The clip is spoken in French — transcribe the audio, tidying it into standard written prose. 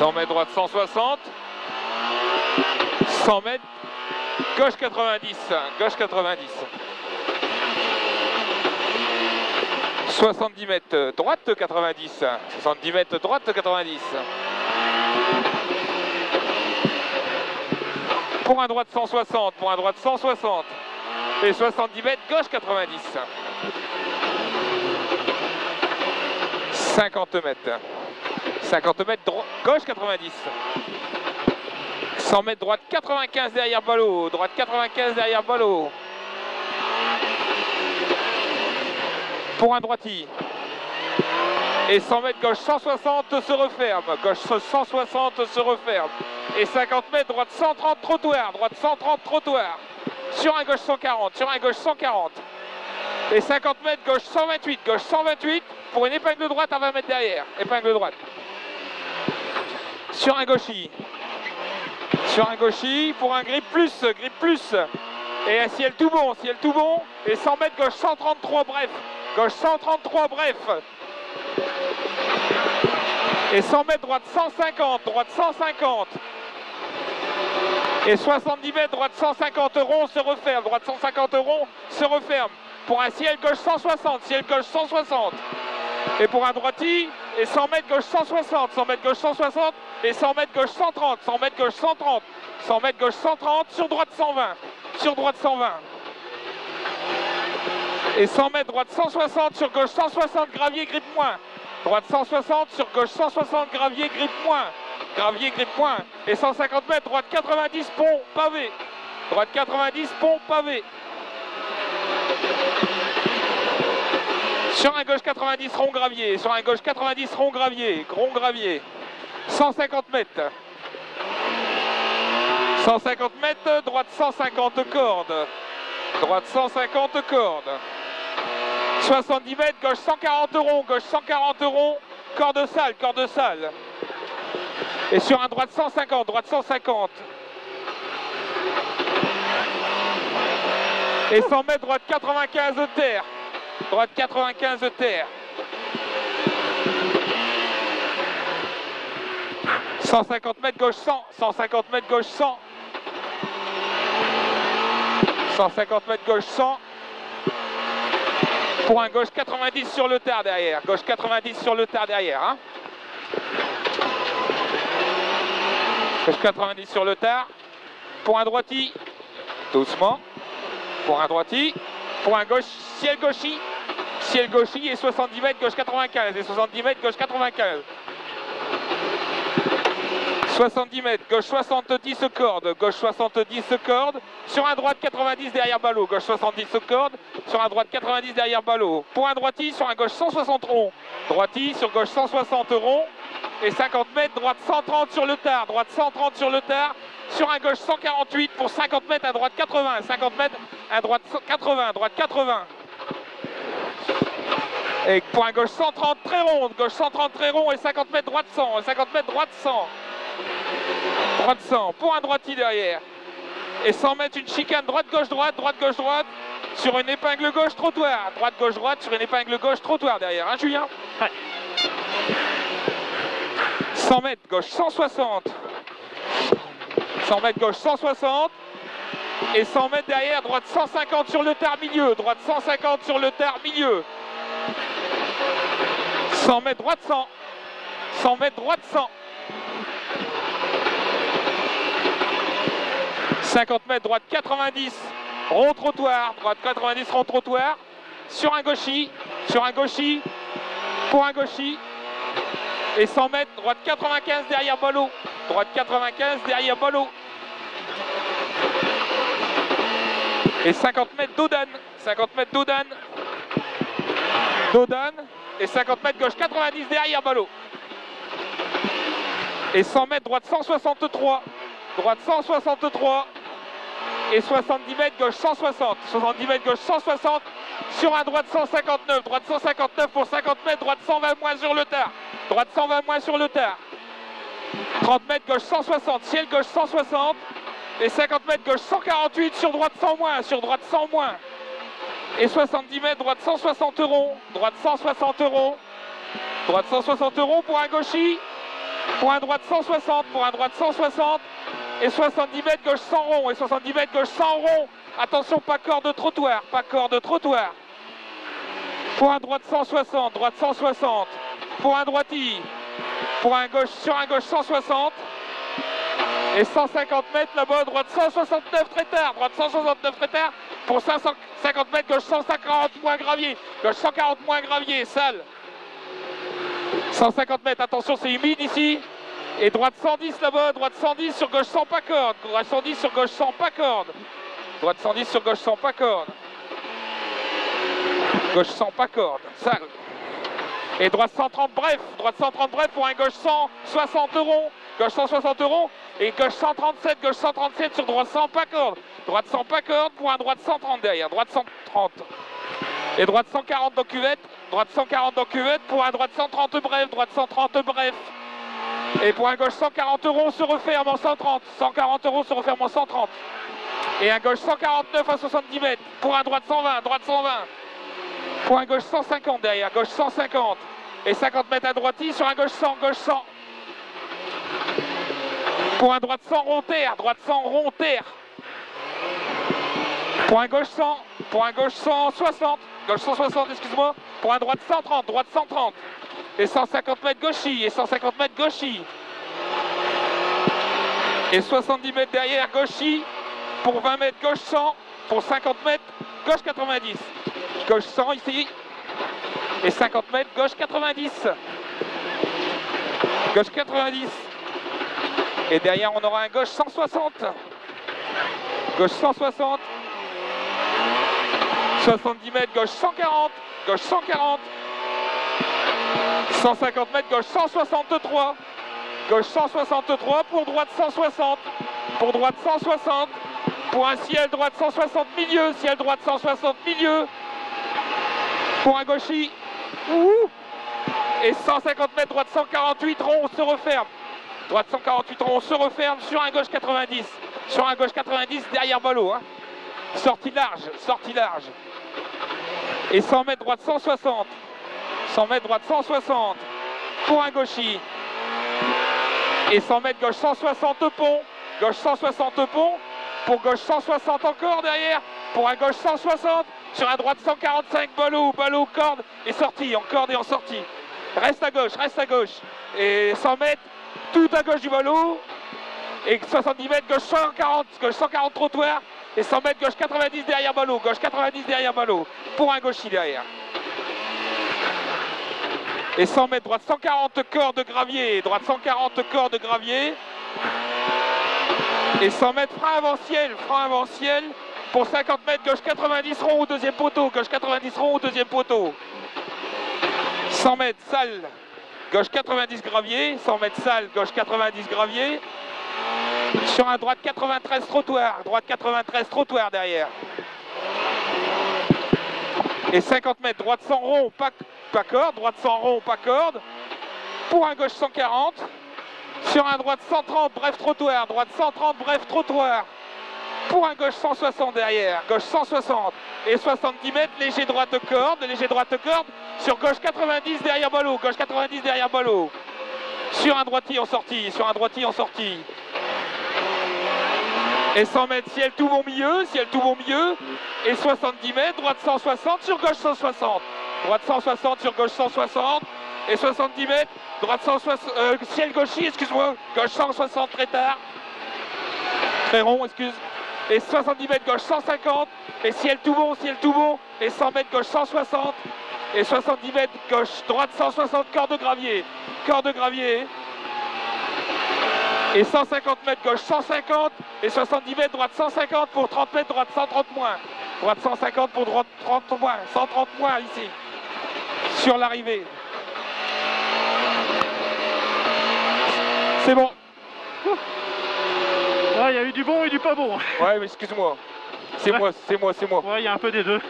100 mètres droite 160. 100 mètres gauche 90. Gauche 90. 70 mètres droite 90. 70 mètres droite 90. Pour un droite 160. Pour un droite 160. Et 70 mètres gauche 90. 50 mètres. 50 mètres gauche 90. 100 mètres droite 95 derrière ballot. Droite 95 derrière ballot. Pour un droiti. Et 100 mètres gauche 160 se referme. Gauche 160 se referme. Et 50 mètres droite 130 trottoir. Droite 130 trottoir. Sur un gauche 140. Sur un gauche 140. Et 50 mètres gauche 128. Gauche 128 pour une épingle droite à 20 mètres derrière. Épingle droite. Sur un gauchis. Sur un gauchis pour un grip plus. Grip plus. Et un ciel tout bon. Ciel tout bon. Et 100 mètres gauche 133 bref. Gauche 133 bref. Et 100 mètres droite 150. Droite 150. Et 70 mètres droite 150 rond se referme. Droite 150 rond se referme. Pour un ciel gauche 160. Ciel gauche 160. Et pour un droiti. Et 100 mètres gauche 160. 100 mètres gauche 160. Et 100 mètres gauche 130. 100 mètres gauche 130. 100 mètres gauche 130. Sur droite 120. Sur droite 120. Et 100 mètres droite 160 sur gauche 160 gravier grippe moins. Droite 160 sur gauche 160 gravier grippe moins. Gravier grippe moins. Et 150 mètres droite 90 pont pavé. Droite 90 pont pavé. Sur un gauche 90 rond gravier. Sur un gauche 90 rond gravier. Rond gravier. 150 mètres. 150 mètres droite 150 cordes. Droite 150 cordes. 70 mètres, gauche 140 rond, gauche 140 rond, corde sale, corde sale. Et sur un droite 150, droite 150. Et 100 mètres, droite 95 terre. Droite 95 terre. 150 mètres, gauche 100. 150 mètres, gauche 100. 150 mètres, gauche 100. Pour un gauche 90 sur le tard derrière. Gauche 90 sur le tard derrière. Hein. Gauche 90 sur le tard. Pour un droiti. Doucement. Pour un droiti. Pour un gauche, ciel gauchi. Ciel gauchi et 70 mètres, gauche 95. Et 70 mètres, gauche 95. 70 mètres, gauche 70 cordes, gauche 70 cordes, sur un droite 90 derrière ballot, gauche 70 cordes, sur un droite 90 derrière ballot. Pour un droiti, sur un gauche 160 rond, droiti sur gauche 160 rond, et 50 mètres, droite 130 sur le tard, droite 130 sur le tard, sur un gauche 148 pour 50 mètres, à droite 80, 50 mètres, à droite 80, droite 80. Et pour un gauche 130 très ronde, gauche 130 très rond et 50 mètres droite 100, 50 mètres droite 100. Droite 100, pour un droiti derrière. Et 100 mètres une chicane droite-gauche droite, droite-gauche-droite, sur une épingle gauche trottoir. Droite-gauche-droite sur une épingle gauche trottoir derrière, hein Julien? Ouais. 100 mètres, gauche 160. 100 mètres gauche 160. Et 100 mètres derrière, droite 150 sur le tard milieu. Droite 150 sur le tard milieu. 100 mètres droite 100. 100 mètres droite 100. 50 mètres droite 90, rond trottoir, droite 90 rond trottoir, sur un gauchis, pour un gauchis, et 100 mètres droite 95 derrière ballot, droite 95 derrière ballot, et 50 mètres d'Audane, 50 mètres d'Audane, et 50 mètres gauche 90 derrière ballot, et 100 mètres droite 163, droite 163, et 70 mètres gauche 160, 70 mètres gauche 160, sur un droite 159, droite 159 pour 50 mètres, droite 120 moins sur le tard, droite 120 moins sur le tard, 30 mètres gauche 160, ciel gauche 160, et 50 mètres gauche 148 sur droite 100 moins, sur droite 100 moins, et 70 mètres droite 160 euros, droite 160 euros, droite 160 euros pour un gauchis, pour un droite 160, pour un droite 160, et 70 mètres gauche sans rond, et 70 mètres gauche sans rond. Attention, pas corde de trottoir, pas corde de trottoir. Pour un droite 160, droite 160, pour un droiti, pour un gauche sur un gauche 160, et 150 mètres là-bas, droite 169 très tard, droite 169 très tard, pour 550 mètres, gauche 140 moins gravier, gauche 140 moins gravier, sale. 150 mètres, attention, c'est humide ici. Et droite 110 là-bas, droite 110 sur gauche sans pas corde, droite 110 sur gauche sans pas corde, droite 110 sur gauche sans pas corde, gauche sans pas corde, sale. Et droite 130 bref pour un gauche 160 euros, gauche 160 euros, et gauche 137 sur droite sans pas corde, droite sans pas corde pour un droite 130 derrière, droite 130. Et droite 140 dans cuvette, droite 140 dans cuvette pour un droite 130 bref, droite 130 bref. Et pour un gauche 140 euros, on se referme en 130, 140 euros se referme en 130. Et un gauche 149 à 70 mètres pour un droite 120, droite 120. Pour un gauche 150 derrière, gauche 150. Et 50 mètres à droiti sur un gauche 100, gauche 100. Pour un droite 100 rond terre, droite 100 rond terre. Pour un gauche 100, pour un gauche 160, gauche 160, excuse-moi. Pour un droite 130, droite 130. Et 150 mètres gauchis, et 150 mètres gauchis. Et 70 mètres derrière gauchis, pour 20 mètres gauche 100, pour 50 mètres gauche 90. Gauche 100 ici, et 50 mètres gauche 90. Gauche 90. Et derrière on aura un gauche 160. Gauche 160. 70 mètres gauche 140, gauche 140. 150 mètres gauche 163, gauche 163 pour droite 160, pour droite 160, pour un ciel droite 160 milieu, ciel droite 160 milieu, pour un gauchis, et 150 mètres droite 148 rond, on se referme, droite 148 rond, on se referme sur un gauche 90, sur un gauche 90 derrière ballot, hein. Sortie large, et 100 mètres droite 160. 100 mètres droite 160 pour un gauchis. Et 100 mètres gauche 160 pont. Gauche 160 pont. Pour gauche 160 encore derrière. Pour un gauche 160. Sur un droite 145 ballot, corde et sortie. En corde et en sortie. Reste à gauche. Et 100 mètres tout à gauche du ballot. Et 70 mètres gauche 140 trottoir. Et 100 mètres gauche 90 derrière ballot. Gauche 90 derrière ballot. Pour un gauchis derrière. Et 100 mètres droite 140 corps de gravier, droite 140 corps de gravier. Et 100 mètres frein avant ciel pour 50 mètres gauche 90 rond au deuxième poteau, gauche 90 rond au deuxième poteau. 100 mètres salle, gauche 90 gravier, 100 mètres salle, gauche 90 gravier. Sur un droite 93 trottoir derrière. Et 50 mètres droite sans rond, pas corde, droite sans rond, pas corde. Pour un gauche 140. Sur un droite 130, bref trottoir, droite 130, bref trottoir. Pour un gauche 160 derrière, gauche 160. Et 70 mètres, léger droite corde. Sur gauche 90 derrière ballot, gauche 90 derrière ballot. Sur un droitier en sortie, Et 100 mètres, ciel tout bon milieu. Et 70 mètres, droite 160 sur gauche 160. Droite 160 sur gauche 160. Et 70 mètres, droite 160, ciel gauchis, excuse-moi. Gauche 160 très tard. Très rond, excuse. Et 70 mètres, gauche 150. Et ciel tout bon. Et 100 mètres, gauche 160. Et 70 mètres, gauche, droite 160, corps de gravier. Et 150 mètres gauche 150 et 70 mètres droite 150 pour 30 mètres droite 130 moins. Droite 150 pour droite 30 moins, 130 moins ici. Sur l'arrivée. C'est bon. Ah, il y a eu du bon et du pas bon. Ouais, mais excuse-moi. C'est moi. Ouais, il y a un peu des deux.